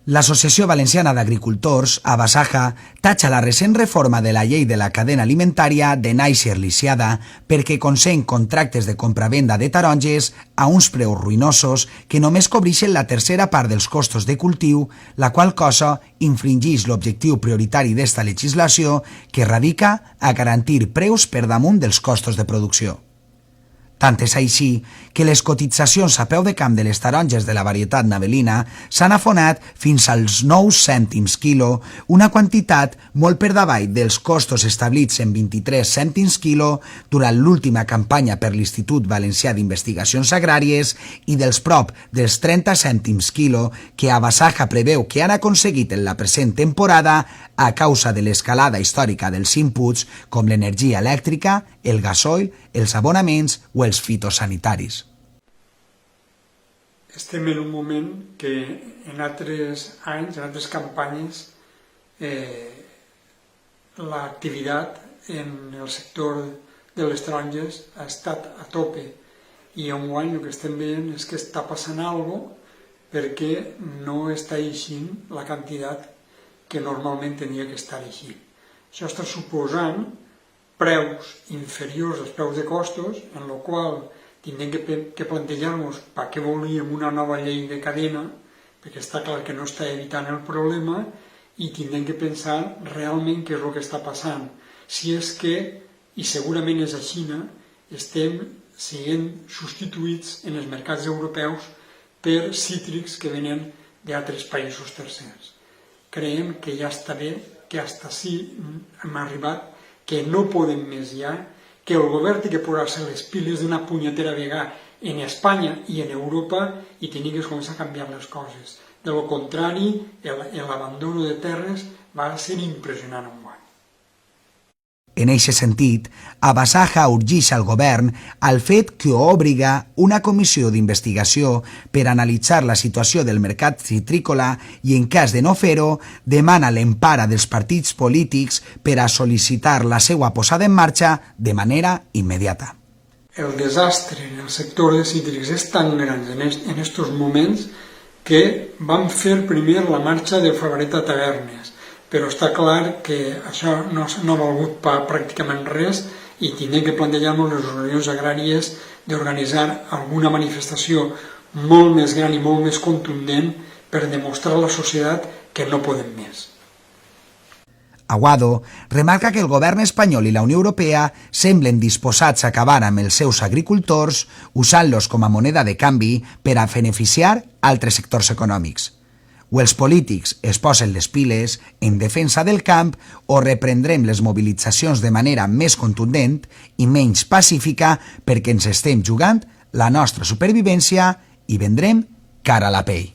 L'Associació Valenciana d'Agricultors, Abasaja, tatxa la recent reforma de la llei de la cadena alimentària de nàixer lisiada perquè consent contractes de compravenda de taronges a uns preus ruïnosos que només cobreixen la tercera part dels costos de cultiu, la qual cosa infringeix l'objectiu prioritari d'esta legislació que radica a garantir preus per damunt dels costos de producció. Tant és així que les cotitzacions a peu de camp de les taronges de la varietat navelina s'han afonat fins als 9 cèntims quilo, una quantitat molt per davall dels costos establits en 23 cèntims quilo durant l'última campanya per l'Institut Valencià d'Investigacions Agràries i dels prop dels 30 cèntims quilo que Abasaja preveu que han aconseguit en la present temporada a causa de l'escalada històrica dels inputs com l'energia elèctrica, el gasoil, els abonaments o els fitosanitaris. Estem en un moment que en altres anys, en altres campanyes, l'activitat en el sector de les taronges ha estat a tope i enguany el que estem veient és que està passant alguna cosa perquè no està eixint la quantitat que normalment tenia que estar eixint. Això està suposant preus inferiors als preus de costos, en el qual tindrem que plantejar-nos per què volíem una nova llei de cadena, perquè està clar que no està evitant el problema, i tindrem que pensar realment què és el que està passant. Si és que, i segurament és així, estem sent substituïts en els mercats europeus per cítrics que venen d'altres països tercers. Creiem que ja està bé, que fins ací hem arribat, que no podem més ja, que el govern té que posar-se les piles d'una punyetera vegada en Espanya i en Europa i tenir que començar a canviar les coses. De lo contrari, l'abandono de terres va ser impressionant enguany. En aquest sentit, Abasaja urgeix al govern al fet que obliga una comissió d'investigació per analitzar la situació del mercat citrícola i, en cas de no fer-ho, demana l'empara dels partits polítics per a sol·licitar la seva posada en marxa de manera immediata. El desastre en el sector de cítrics és tan gran en aquests moments que vam fer primer la marxa del Favaret a Tavernes, però està clar que això no ha valgut pràcticament res i tindrem que plantejar-nos les organitzacions agràries d'organitzar alguna manifestació molt més gran i molt més contundent per demostrar a la societat que no podem més. Aguado remarca que el govern espanyol i la Unió Europea semblen disposats a acabar amb els seus agricultors usant-los com a moneda de canvi per a beneficiar altres sectors econòmics. O els polítics es posen les piles en defensa del camp o reprendrem les mobilitzacions de manera més contundent i menys pacífica perquè ens estem jugant la nostra supervivència i vendrem cara a la pell.